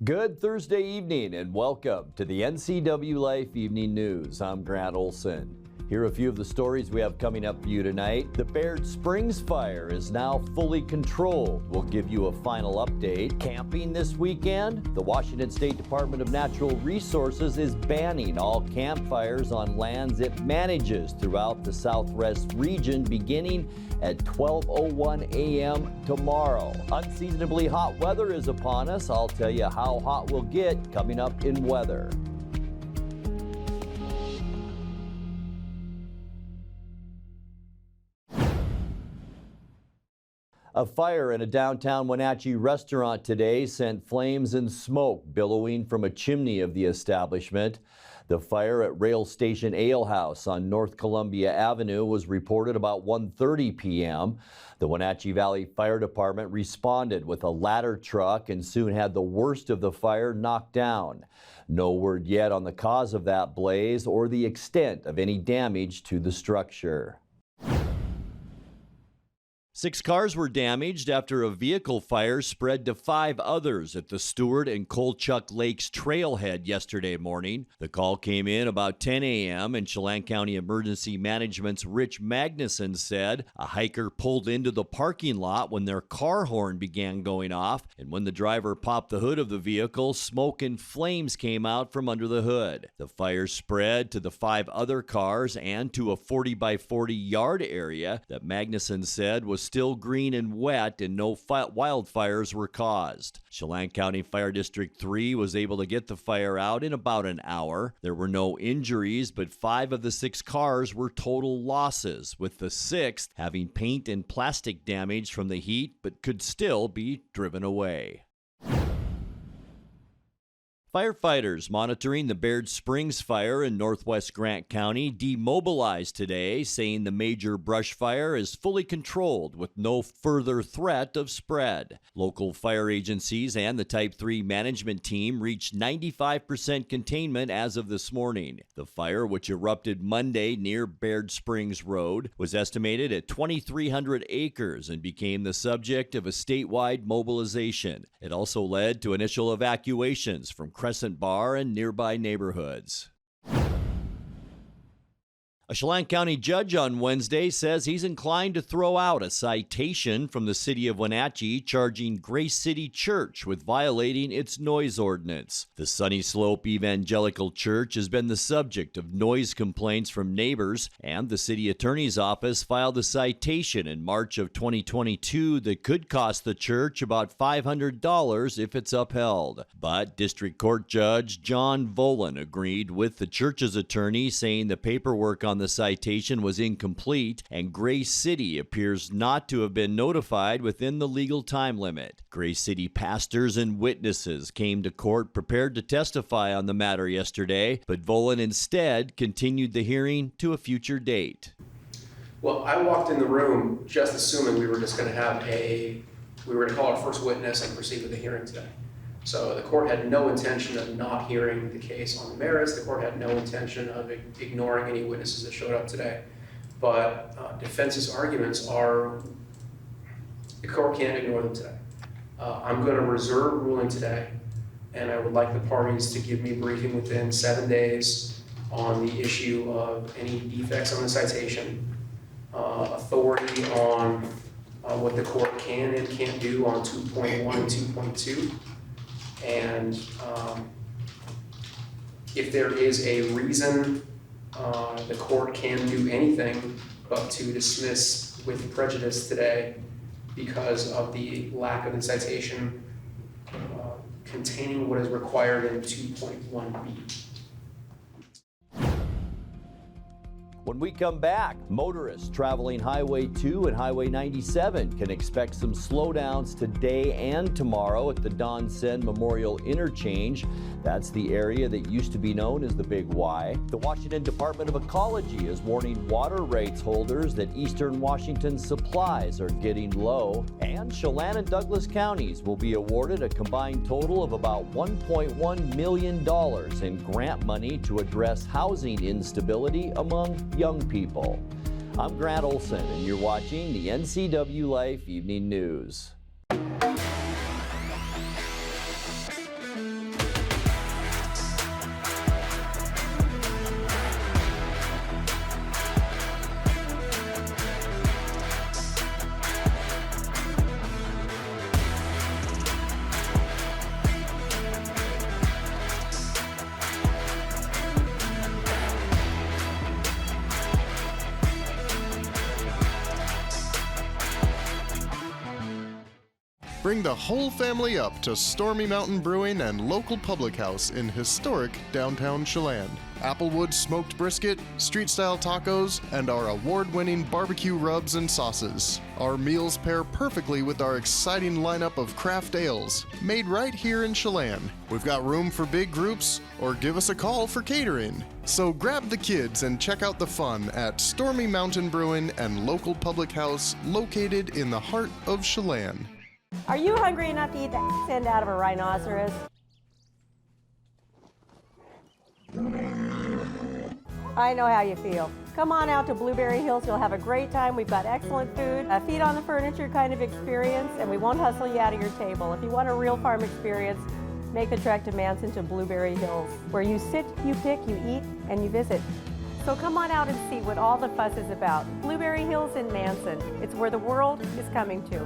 Good Thursday evening and welcome to the NCWLIFE Evening News. I'm Grant Olson. Here are a few of the stories we have coming up for you tonight. The Baird Springs fire is now fully controlled. We'll give you a final update. Camping this weekend? The Washington State Department of Natural Resources is banning all campfires on lands it manages throughout the Southwest region beginning at 12:01 a.m. tomorrow. Unseasonably hot weather is upon us. I'll tell you how hot we'll get coming up in weather. A fire in a downtown Wenatchee restaurant today sent flames and smoke billowing from a chimney of the establishment. The fire at Rail Station Ale House on North Columbia Avenue was reported about 1:30 p.m. The Wenatchee Valley Fire Department responded with a ladder truck and soon had the worst of the fire knocked down. No word yet on the cause of that blaze or the extent of any damage to the structure. 6 cars were damaged after a vehicle fire spread to 5 others at the Stewart and Kolchuk Lakes trailhead yesterday morning. The call came in about 10 a.m. and Chelan County Emergency Management's Rich Magnuson said a hiker pulled into the parking lot when their car horn began going off, and when the driver popped the hood of the vehicle, smoke and flames came out from under the hood. The fire spread to the 5 other cars and to a 40 by 40 yard area that Magnuson said was still green and wet and no wildfires were caused. Chelan County Fire District 3 was able to get the fire out in about an hour. There were no injuries, but 5 of the 6 cars were total losses, with the 6th having paint and plastic damage from the heat but could still be driven away. Firefighters monitoring the Baird Springs fire in northwest Grant County demobilized today, saying the major brush fire is fully controlled with no further threat of spread. Local fire agencies and the Type 3 management team reached 95% containment as of this morning. The fire, which erupted Monday near Baird Springs Road, was estimated at 2,300 acres and became the subject of a statewide mobilization. It also led to initial evacuations from Crescent Bar and nearby neighborhoods. A Chelan County judge on Wednesday says he's inclined to throw out a citation from the city of Wenatchee charging Grace City Church with violating its noise ordinance. The Sunny Slope Evangelical Church has been the subject of noise complaints from neighbors, and the city attorney's office filed a citation in March of 2022 that could cost the church about $500 if it's upheld. But District Court Judge John Volan agreed with the church's attorney, saying the paperwork on the citation was incomplete and Grace City appears not to have been notified within the legal time limit. Grace City pastors and witnesses came to court prepared to testify on the matter yesterday, but Volan instead continued the hearing to a future date. Well, I walked in the room just assuming we were just going to call our first witness and proceed with the hearing today. So the court had no intention of not hearing the case on the merits. The court had no intention of ignoring any witnesses that showed up today. But defense's arguments are, the court can't ignore them today. I'm going to reserve ruling today, and I would like the parties to give me a briefing within 7 days on the issue of any defects on the citation, authority on what the court can and can't do on 2.1 and 2.2. And if there is a reason the court can do anything but to dismiss with prejudice today because of the lack of the citation containing what is required in 2.1b. When we come back, motorists traveling Highway 2 and Highway 97 can expect some slowdowns today and tomorrow at the Don Sen Memorial Interchange. That's the area that used to be known as the Big Y. The Washington Department of Ecology is warning water rights holders that eastern Washington's supplies are getting low. And Chelan and Douglas counties will be awarded a combined total of about $1.1 million in grant money to address housing instability among young people. I'm Grant Olson, and you're watching the NCWLIFE Evening News. Bring the whole family up to Stormy Mountain Brewing and local public house in historic downtown Chelan. Applewood smoked brisket, street-style tacos, and our award-winning barbecue rubs and sauces. Our meals pair perfectly with our exciting lineup of craft ales, made right here in Chelan. We've got room for big groups, or give us a call for catering. So grab the kids and check out the fun at Stormy Mountain Brewing and local public house located in the heart of Chelan. Are you hungry enough to eat the end out of a rhinoceros? I know how you feel. Come on out to Blueberry Hills. You'll have a great time. We've got excellent food, a feet on the furniture kind of experience, and we won't hustle you out of your table. If you want a real farm experience, make the trek to Manson to Blueberry Hills, where you sit, you pick, you eat, and you visit. So come on out and see what all the fuss is about. Blueberry Hills in Manson. It's where the world is coming to.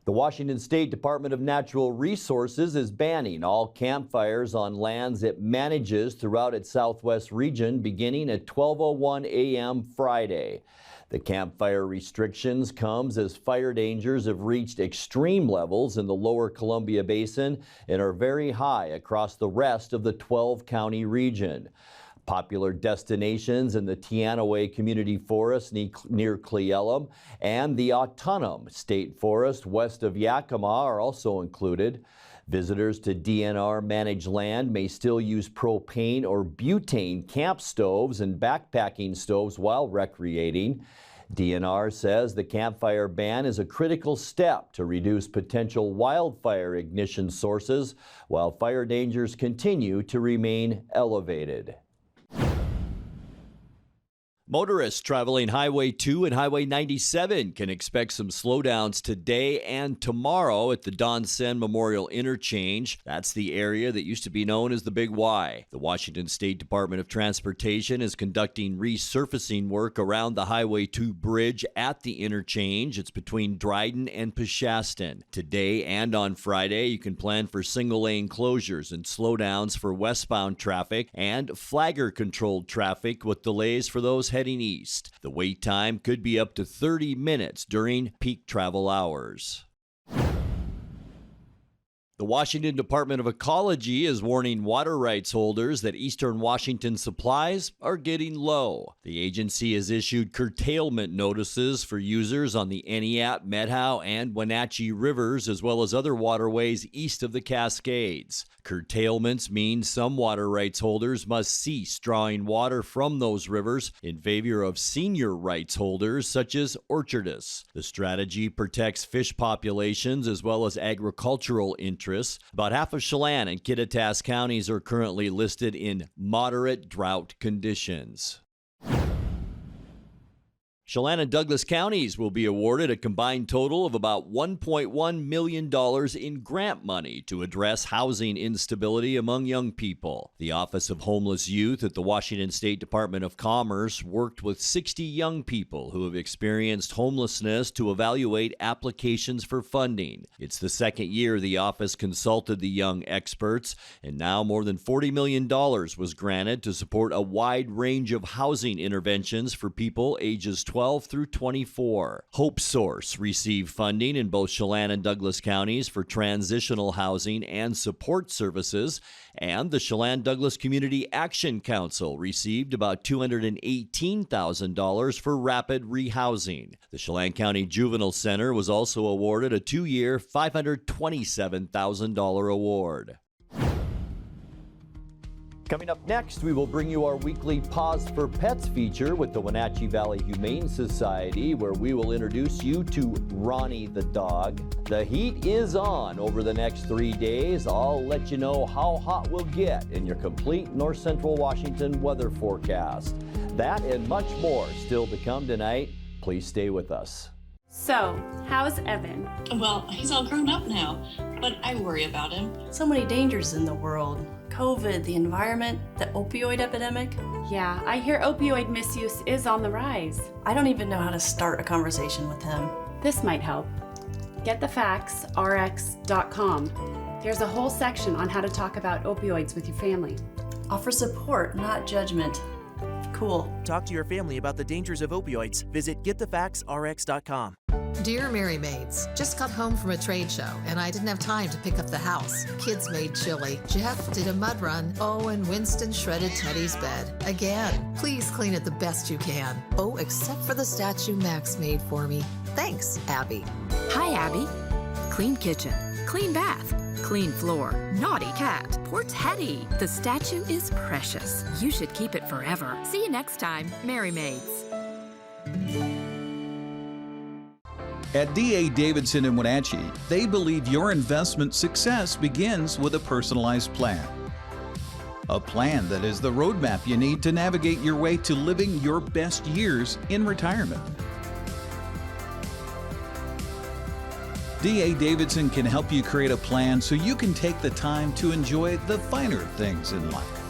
The Washington State Department of Natural Resources is banning all campfires on lands it manages throughout its southwest region beginning at 12:01 a.m. Friday. The campfire restrictions comes as fire dangers have reached extreme levels in the lower Columbia Basin and are very high across the rest of the 12-county region. Popular destinations in the Teanaway Community Forest near Cleellum and the Autumnum State Forest west of Yakima are also included. Visitors to DNR managed land may still use propane or butane camp stoves and backpacking stoves while recreating. DNR says the campfire ban is a critical step to reduce potential wildfire ignition sources while fire dangers continue to remain elevated. Motorists traveling Highway 2 and Highway 97 can expect some slowdowns today and tomorrow at the Don Sen Memorial Interchange. That's the area that used to be known as the Big Y. The Washington State Department of Transportation is conducting resurfacing work around the Highway 2 bridge at the interchange. It's between Dryden and Peshastin. Today and on Friday, you can plan for single-lane closures and slowdowns for westbound traffic and flagger-controlled traffic with delays for those heading east. The wait time could be up to 30 minutes during peak travel hours. The Washington Department of Ecology is warning water rights holders that eastern Washington supplies are getting low. The agency has issued curtailment notices for users on the Eniat, Methow, and Wenatchee rivers, as well as other waterways east of the Cascades. Curtailments mean some water rights holders must cease drawing water from those rivers in favor of senior rights holders such as orchardists. The strategy protects fish populations as well as agricultural interests. About half of Chelan and Kittitas counties are currently listed in moderate drought conditions. Chelan and Douglas counties will be awarded a combined total of about $1.1 million in grant money to address housing instability among young people. The Office of Homeless Youth at the Washington State Department of Commerce worked with 60 young people who have experienced homelessness to evaluate applications for funding. It's the second year the office consulted the young experts, and now more than $40 million was granted to support a wide range of housing interventions for people ages 12 through 24. Hope Source received funding in both Chelan and Douglas counties for transitional housing and support services, and the Chelan-Douglas Community Action Council received about $218,000 for rapid rehousing. The Chelan County Juvenile Center was also awarded a 2-year, $527,000 award. Coming up next, we will bring you our weekly Pause for Pets feature with the Wenatchee Valley Humane Society, where we will introduce you to Ronnie the dog. The heat is on over the next 3 days. I'll let you know how hot we'll get in your complete North Central Washington weather forecast. That and much more still to come tonight. Please stay with us. So, how's Evan? Well, he's all grown up now, but I worry about him. So many dangers in the world. COVID, the environment, the opioid epidemic. Yeah, I hear opioid misuse is on the rise. I don't even know how to start a conversation with him. This might help. Get the facts, rx.com. There's a whole section on how to talk about opioids with your family. Offer support, not judgment. Cool. Talk to your family about the dangers of opioids. Visit getthefactsrx.com. Dear Mary Maids, just got home from a trade show and I didn't have time to pick up the house. Kids made chili. Jeff did a mud run. Oh, and Winston shredded Teddy's bed. Again, please clean it the best you can. Oh, except for the statue Max made for me. Thanks, Abby. Hi, Abby. Clean kitchen, clean bath, clean floor, naughty cat, poor Teddy. The statue is precious. You should keep it forever. See you next time, Mary Maids. At D.A. Davidson in Wenatchee, they believe your investment success begins with a personalized plan. A plan that is the roadmap you need to navigate your way to living your best years in retirement. D.A. Davidson can help you create a plan so you can take the time to enjoy the finer things in life.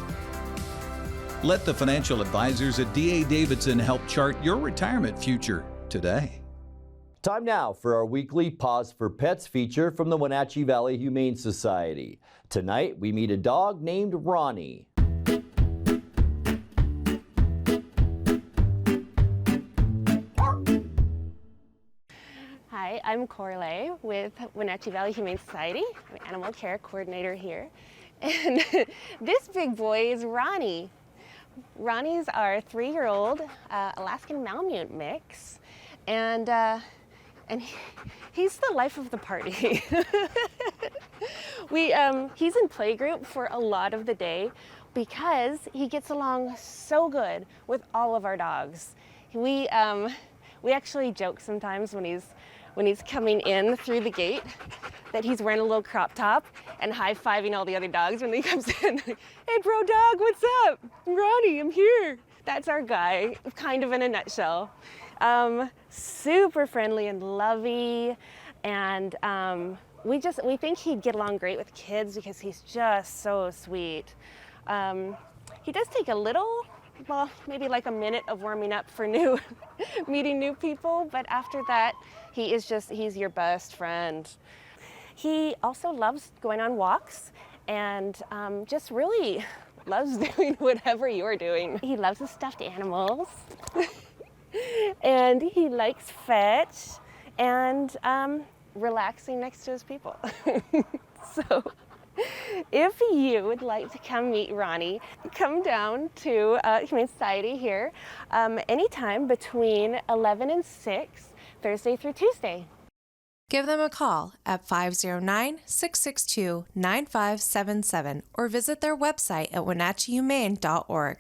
Let the financial advisors at D.A. Davidson help chart your retirement future today. Time now for our weekly Pause for Pets feature from the Wenatchee Valley Humane Society. Tonight, we meet a dog named Ronnie. Hi, I'm Corley with Wenatchee Valley Humane Society. I'm an animal care coordinator here. And this big boy is Ronnie. Ronnie's our 3-year-old Alaskan Malamute mix. And he's the life of the party. He's in playgroup for a lot of the day because he gets along so good with all of our dogs. We actually joke sometimes when he's coming in through the gate that he's wearing a little crop top and high-fiving all the other dogs when he comes in. Hey, bro dog, what's up? I'm Ronnie, I'm here. That's our guy, kind of in a nutshell. Super friendly and lovey, and we think he'd get along great with kids because he's just so sweet. He does take a little, well, maybe like a minute of warming up for meeting new people, but after that, he's your best friend. He also loves going on walks and just really loves doing whatever you're doing. He loves his stuffed animals. And he likes fetch and relaxing next to his people. So if you would like to come meet Ronnie, come down to Humane Society here anytime between 11 and 6, Thursday through Tuesday. Give them a call at 509-662-9577 or visit their website at wenatcheehumane.org.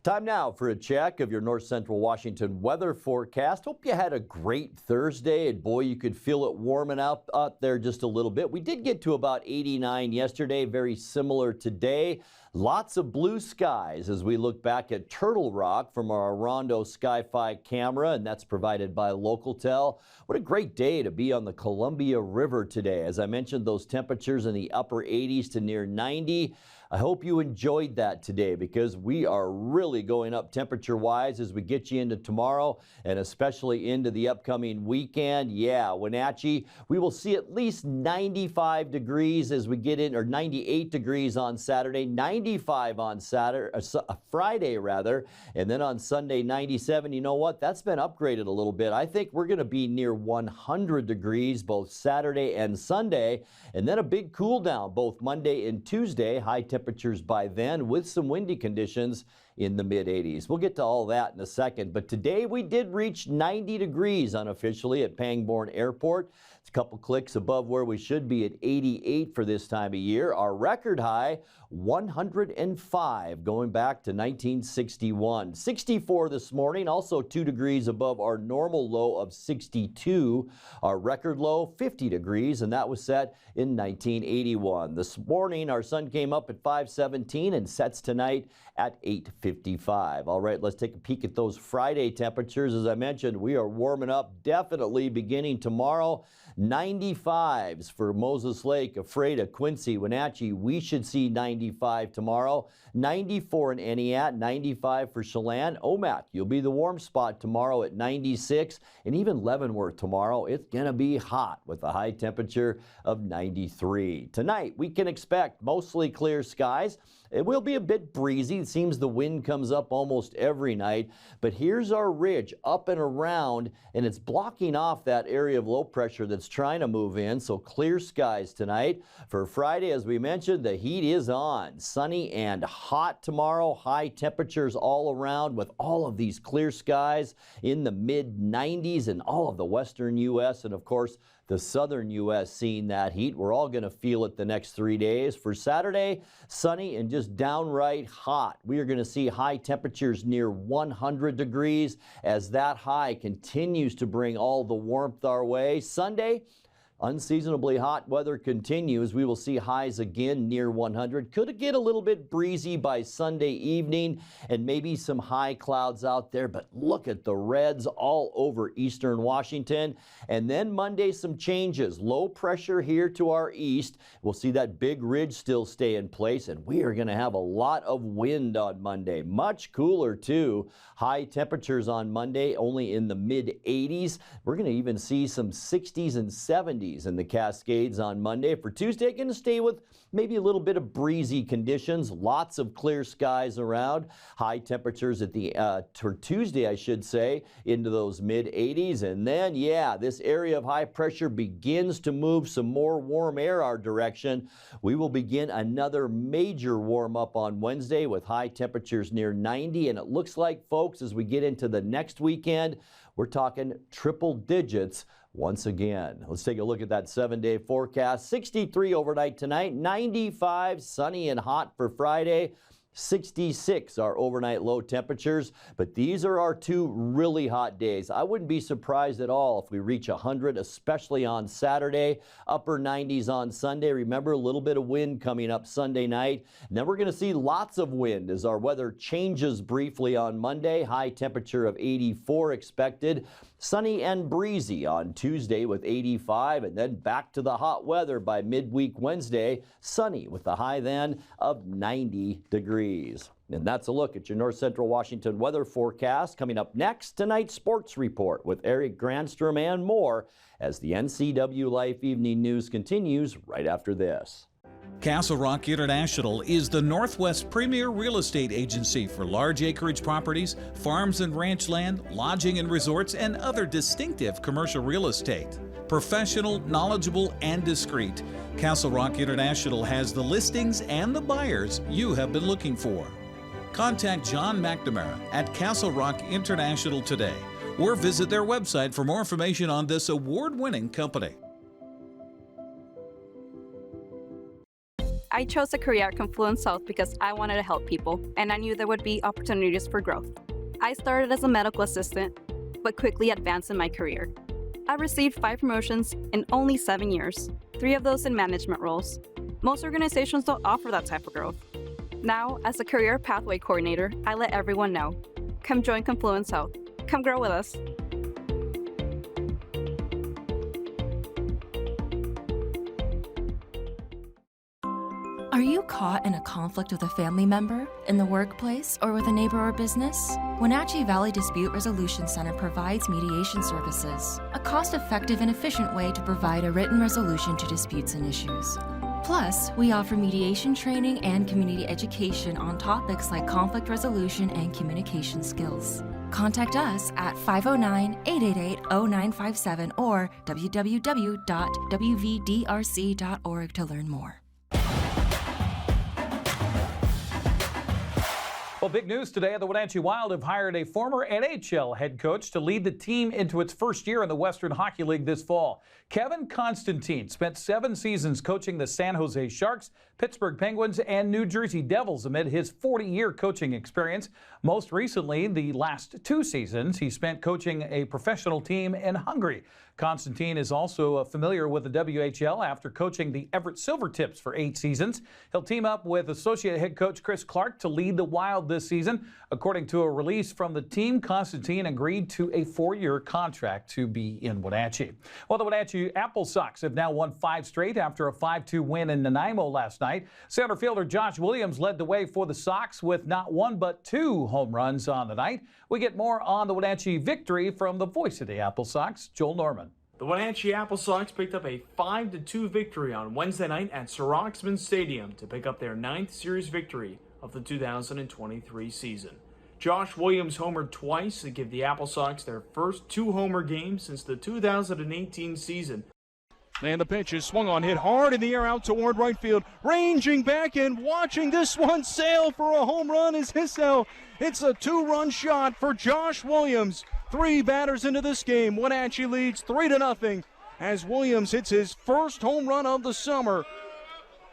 Time now for a check of your north central Washington weather forecast. Hope you had a great Thursday, and boy, you could feel it warming up out there just a little bit. We did get to about 89 yesterday, very similar today. Lots of blue skies as we look back at Turtle Rock from our Rondo Sky-Fi camera, and that's provided by Localtel. What a great day to be on the Columbia River today. As I mentioned, those temperatures in the upper 80s to near 90. I hope you enjoyed that today because we are really going up temperature-wise as we get you into tomorrow and especially into the upcoming weekend. Yeah, Wenatchee, we will see at least 95 degrees as we get in, or 98 degrees on Saturday, 95 on Friday rather, and then on Sunday 97. You know what? That's been upgraded a little bit. I think we're going to be near 100 degrees both Saturday and Sunday, and then a big cool down both Monday and Tuesday. High temperatures by then with some windy conditions in the mid-80s. We'll get to all that in a second, but today we did reach 90 degrees unofficially at Pangbourne Airport. It's a couple clicks above where we should be at 88 for this time of year. Our record high, 105, going back to 1961. 64 this morning, also 2 degrees above our normal low of 62. Our record low, 50 degrees, and that was set in 1981. This morning, our sun came up at 5:17 and sets tonight at 8:15. 55. All right, let's take a peek at those Friday temperatures. As I mentioned, we are warming up definitely beginning tomorrow. 95s for Moses Lake, Ephrata, Quincy, Wenatchee. We should see 95 tomorrow. 94 in Entiat, 95 for Chelan. Omak, you'll be the warm spot tomorrow at 96. And even Leavenworth tomorrow, it's going to be hot with a high temperature of 93. Tonight, we can expect mostly clear skies. It will be a bit breezy. It seems the wind comes up almost every night. But here's our ridge up and around, and it's blocking off that area of low pressure that's trying to move in. So clear skies tonight. For Friday, as we mentioned, the heat is on. Sunny and hot tomorrow. High temperatures all around with all of these clear skies in the mid-90s in all of the western U.S. and, of course, the southern U.S. seeing that heat. We're all going to feel it the next 3 days. For Saturday, sunny and just downright hot. We are going to see high temperatures near 100 degrees as that high continues to bring all the warmth our way. Sunday, unseasonably hot weather continues. We will see highs again near 100. Could get a little bit breezy by Sunday evening and maybe some high clouds out there, but look at the reds all over eastern Washington. And then Monday, some changes. Low pressure here to our east. We'll see that big ridge still stay in place, and we are going to have a lot of wind on Monday. Much cooler too. High temperatures on Monday only in the mid-80s. We're going to even see some 60s and 70s in the Cascades on Monday. For Tuesday, going to stay with maybe a little bit of breezy conditions. Lots of clear skies around. High temperatures at the for Tuesday, I should say, into those mid-80s. And then, yeah, this area of high pressure begins to move some more warm air our direction. We will begin another major warm-up on Wednesday with high temperatures near 90. And it looks like, folks, as we get into the next weekend, we're talking triple digits once again. Let's take a look at that 7-day forecast. 63 overnight tonight, 95 sunny and hot for Friday. 66 our overnight low temperatures, but these are our two really hot days. I wouldn't be surprised at all if we reach 100, especially on Saturday. Upper 90s on Sunday. Remember, a little bit of wind coming up Sunday night. And then we're going to see lots of wind as our weather changes briefly on Monday. High temperature of 84 expected. Sunny and breezy on Tuesday with 85, and then back to the hot weather by midweek Wednesday. Sunny with the high then of 90 degrees. And that's a look at your North Central Washington weather forecast. Coming up next, tonight's sports report with Eric Granstrom and more as the NCWLIFE Evening News continues right after this. Castle Rock International is the Northwest premier real estate agency for large acreage properties, farms and ranch land, lodging and resorts, and other distinctive commercial real estate. Professional, knowledgeable, and discreet, Castle Rock International has the listings and the buyers you have been looking for. Contact John McNamara at Castle Rock International today, or visit their website for more information on this award-winning company. I chose a career at Confluence Health because I wanted to help people, and I knew there would be opportunities for growth. I started as a medical assistant, but quickly advanced in my career. I received 5 promotions in only 7 years, 3 of those in management roles. Most organizations don't offer that type of growth. Now, as a career pathway coordinator, I let everyone know. Come join Confluence Health. Come grow with us. Are you caught in a conflict with a family member, in the workplace, or with a neighbor or business? Wenatchee Valley Dispute Resolution Center provides mediation services, a cost-effective and efficient way to provide a written resolution to disputes and issues. Plus, we offer mediation training and community education on topics like conflict resolution and communication skills. Contact us at 509-888-0957 or www.wvdrc.org to learn more. Well, big news today. The Wenatchee Wild have hired a former NHL head coach to lead the team into its first year in the Western Hockey League this fall. Kevin Constantine spent 7 seasons coaching the San Jose Sharks, Pittsburgh Penguins, and New Jersey Devils amid his 40-year coaching experience. Most recently, the last 2 seasons, he spent coaching a professional team in Hungary. Constantine is also familiar with the WHL after coaching the Everett Silvertips for 8 seasons. He'll team up with associate head coach Chris Clark to lead the Wild this season. According to a release from the team, Constantine agreed to a 4-year contract to be in Wenatchee. Well, the Wenatchee Apple Sox have now won 5 straight after a 5-2 win in Nanaimo last night. Center fielder Josh Williams led the way for the Sox with not 1 but 2 home runs on the night. We get more on the Wenatchee victory from the voice of the Apple Sox, Joel Norman. The Wenatchee Apple Sox picked up a 5-2 victory on Wednesday night at Sir Roxman Stadium to pick up their 9th series victory of the 2023 season. Josh Williams homered twice to give the Apple Sox their first 2-homer game since the 2018 season. And the pitch is swung on, hit hard in the air out toward right field. Ranging back and watching this one sail for a home run is Hissel. It's a 2-run shot for Josh Williams. 3 batters into this game. Wenatchee leads 3-0 as Williams hits his first home run of the summer.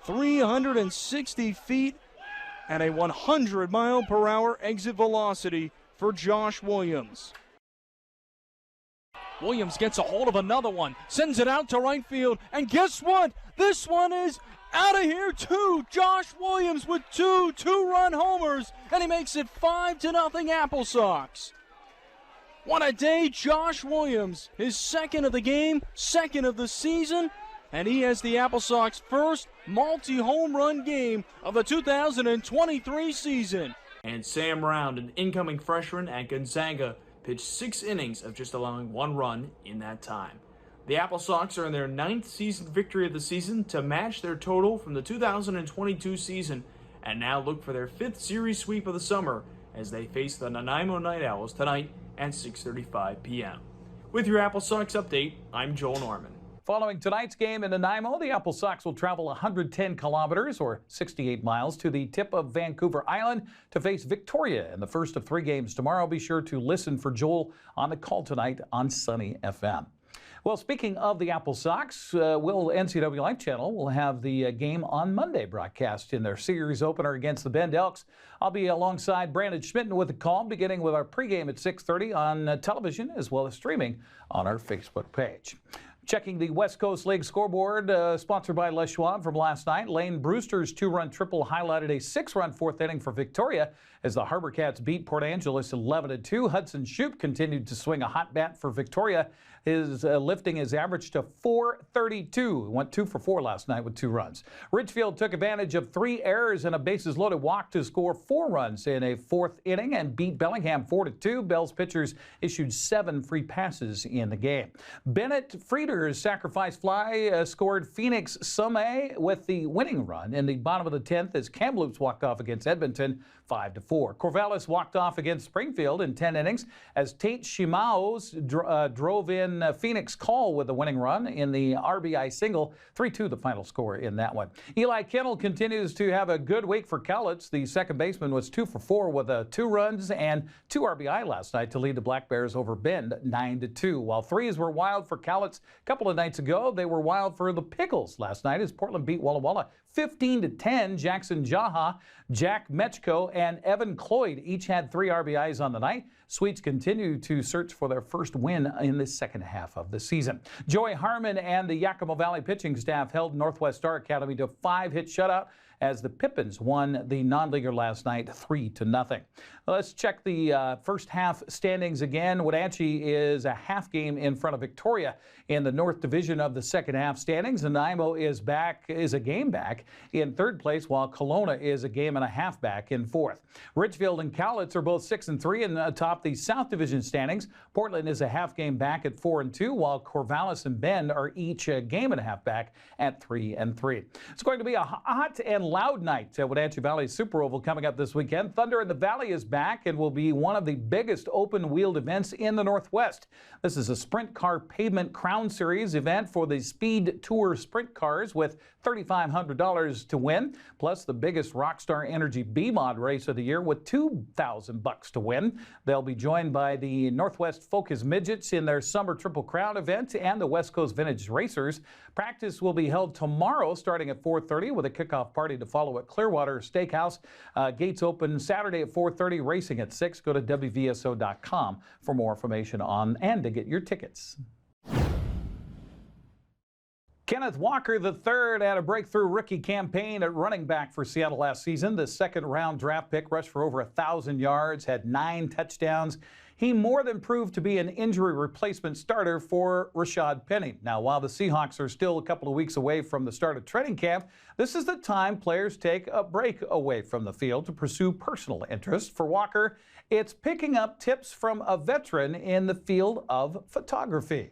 360 feet at a 100-mile-per-hour exit velocity for Josh Williams. Williams gets a hold of another one, sends it out to right field, and guess what? This one is out of here too. Josh Williams with 2 2-run homers, and he makes it 5-0 Apple Sox. What a day, Josh Williams. His second of the game, second of the season, and he has the Apple Sox first multi-home run game of the 2023 season. And Sam Round, an incoming freshman at Gonzaga, pitched 6 innings of just allowing 1 run in that time. The Apple Sox are in their 9th season victory of the season to match their total from the 2022 season, and now look for their 5th series sweep of the summer as they face the Nanaimo Night Owls tonight at 6:35 p.m. With your Apple Sox update, I'm Joel Norman. Following tonight's game in Nanaimo, the Apple Sox will travel 110 kilometers or 68 miles to the tip of Vancouver Island to face Victoria in the first of 3 games tomorrow. Be sure to listen for Joel on the call tonight on Sunny FM. Well, speaking of the Apple Sox, NCWLIFE channel will have the game on Monday broadcast in their series opener against the Bend Elks. I'll be alongside Brandon Schmitten with the call, beginning with our pregame at 6:30 on television as well as streaming on our Facebook page. Checking the West Coast League scoreboard, sponsored by Les Schwab from last night. Lane Brewster's 2-run triple highlighted a 6-run 4th inning for Victoria as the Harbor Cats beat Port Angeles 11-2. Hudson Shoup continued to swing a hot bat for Victoria, lifting his average to .432. Went 2 for 4 last night with 2 runs. Ridgefield took advantage of 3 errors and a bases-loaded walk to score 4 runs in a 4th inning and beat Bellingham 4-2. Bell's pitchers issued 7 free passes in the game. Bennett Frieder's sacrifice fly scored Phoenix Sumé with the winning run in the bottom of the 10th as Kamloops walked off against Edmonton 5-4. Corvallis walked off against Springfield in 10 innings as Tate Shimaos drove in Phoenix Call with the winning run in the RBI single. 3-2 the final score in that one. Eli Kennel continues to have a good week for Cowlitz. The second baseman was 2 for 4 with 2 runs and 2 RBI last night to lead the Black Bears over Bend 9-2. While 3s were wild for Cowlitz a couple of nights ago, they were wild for the Pickles last night as Portland beat Walla Walla 15-10. Jackson Jaha, Jack Mechko, and Evan Cloyd each had 3 RBIs on the night. Sweets continue to search for their first win in the second half of the season. Joey Harmon and the Yakima Valley pitching staff held Northwest Star Academy to a 5-hit shutout as the Pippins won the non-leaguer last night 3-0. Let's check the first half standings again. Wenatchee is a half game in front of Victoria in the North Division of the second half standings. Nanaimo is a game back in 3rd place, while Kelowna is a game and a half back in 4th. Ridgefield and Cowlitz are both 6-3 and atop the South Division standings. Portland is a half game back at 4-2, while Corvallis and Bend are each a game and a half back at 3-3. It's going to be a hot and loud night at Wenatchee Valley Super Oval coming up this weekend. Thunder in the Valley is back and will be one of the biggest open-wheeled events in the Northwest. This is a Sprint Car Pavement Crown Series event for the Speed Tour Sprint Cars with $3,500 to win, plus the biggest Rockstar Energy B-Mod race of the year with $2,000 to win. They'll be joined by the Northwest Focus Midgets in their Summer Triple Crown event and the West Coast Vintage Racers. Practice will be held tomorrow starting at 4:30 with a kickoff party to follow at Clearwater Steakhouse. Gates open Saturday at 4:30, racing at 6. Go to WVSO.com for more information on and to get your tickets. Kenneth Walker III had a breakthrough rookie campaign at running back for Seattle last season. The second-round draft pick rushed for over 1,000 yards, had 9 touchdowns. He more than proved to be an injury replacement starter for Rashad Penny. Now, while the Seahawks are still a couple of weeks away from the start of training camp, this is the time players take a break away from the field to pursue personal interests. For Walker, it's picking up tips from a veteran in the field of photography.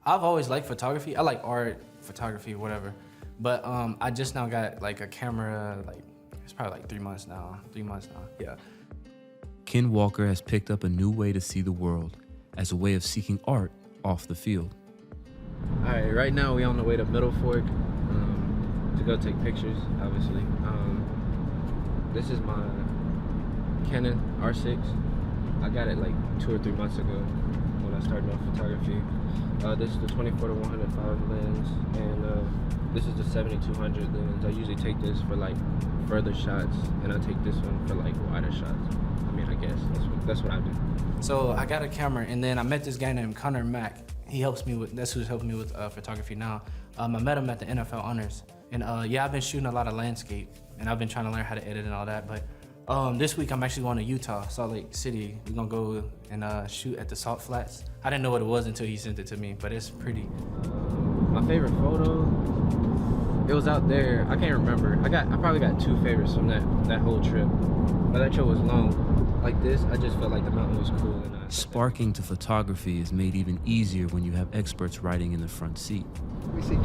I've always liked photography. I like art, photography, whatever. But I just now got like a camera, like it's probably like 3 months now. Yeah. Ken Walker has picked up a new way to see the world as a way of seeking art off the field. All right, right now we're on the way to Middle Fork to go take pictures, obviously. This is my Canon R6. I got it like 2 or 3 months ago when I started off photography. This is the 24-105 lens, and this is the 7200 lens. I usually take this for like further shots, and I take this one for like wider shots. I mean, I guess that's what I do. So I got a camera, and then I met this guy named Connor Mack. That's who's helping me with photography now. I met him at the NFL Honors, and yeah, I've been shooting a lot of landscape, and I've been trying to learn how to edit and all that. But this week I'm actually going to Utah, Salt Lake City. We're gonna go and shoot at the Salt Flats. I didn't know what it was until he sent it to me, but it's pretty. My favorite photo, it was out there. I can't remember. I probably got 2 favorites from that whole trip. But that trip was long. Like this, I just felt like the mountain was cool. And Sparking to photography is made even easier when you have experts riding in the front seat. We see.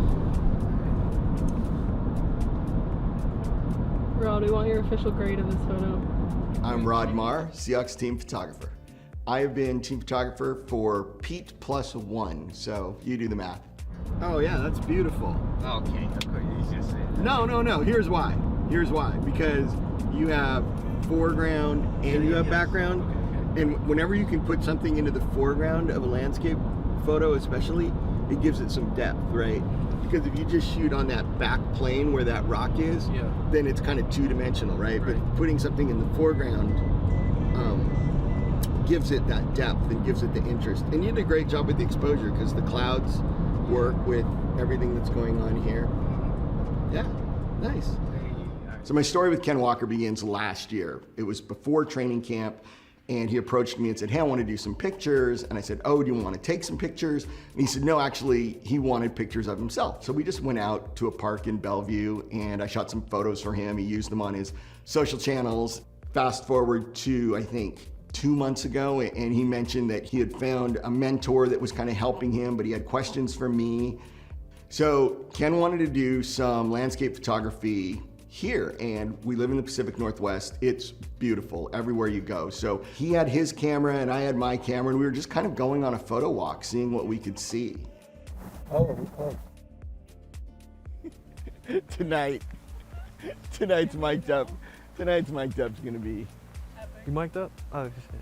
Rod, we want your official grade of this photo. I'm Rod Marr, Seahawks team photographer. I have been team photographer for Pete +1, so you do the math. Oh yeah, that's beautiful. Okay, of course you just said. No. Here's why. Because you have foreground and you have background, and whenever you can put something into the foreground of a landscape photo, especially, it gives it some depth, right? Because if you just shoot on that back plane where that rock is, then it's kind of two-dimensional, right? But putting something in the foreground gives it that depth and gives it the interest. And you did a great job with the exposure because the clouds work with everything that's going on here. Yeah, nice. So my story with Ken Walker begins last year. It was before training camp, and he approached me and said, hey, I want to do some pictures. And I said, oh, do you want to take some pictures? And he said, no, actually, he wanted pictures of himself. So we just went out to a park in Bellevue, and I shot some photos for him. He used them on his social channels. Fast forward to, I think, 2 months ago, and he mentioned that he had found a mentor that was kind of helping him, but he had questions for me. So Ken wanted to do some landscape photography here, and we live in the Pacific Northwest. It's beautiful everywhere you go. So he had his camera and I had my camera, and we were just kind of going on a photo walk, seeing what we could see. Tonight's mic'd up. Tonight's mic'd up's gonna be. You mic'd up? Oh, shit.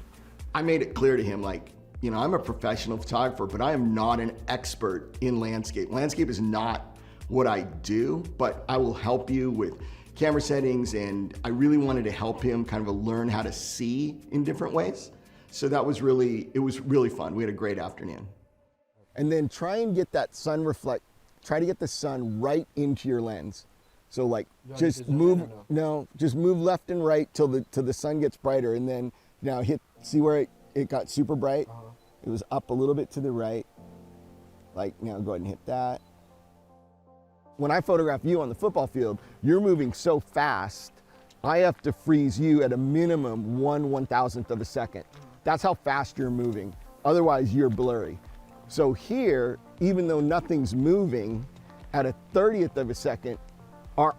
I made it clear to him, like, you know, I'm a professional photographer, but I am not an expert in landscape. Landscape is not what I do, but I will help you with camera settings, and I really wanted to help him kind of learn how to see in different ways. So it was really fun. We had a great afternoon. And then try and get that sun try to get the sun right into your lens. So like just move, just move left and right till the sun gets brighter, and then now see where it got super bright? It was up a little bit to the right. Like now go ahead and hit that. When I photograph you on the football field, you're moving so fast, I have to freeze you at a minimum 1/1000th of a second. That's how fast you're moving. Otherwise, you're blurry. So here, even though nothing's moving, at a 30th of a second, our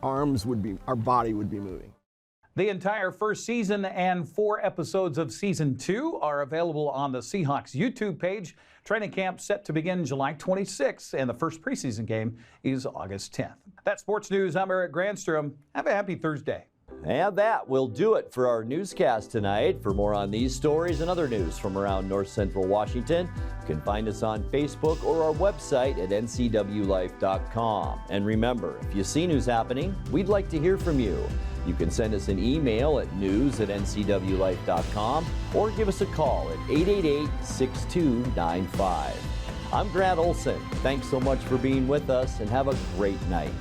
body would be moving. The entire first season and 4 episodes of season 2 are available on the Seahawks YouTube page. Training camp set to begin July 26th, and the first preseason game is August 10th. That's sports news. I'm Eric Granstrom. Have a happy Thursday. And that will do it for our newscast tonight. For more on these stories and other news from around North Central Washington, you can find us on Facebook or our website at NCWLIFE.com. And remember, if you see news happening, we'd like to hear from you. You can send us an email at news@ncwlife.com or give us a call at 888-6295. I'm Grant Olson. Thanks so much for being with us, and have a great night.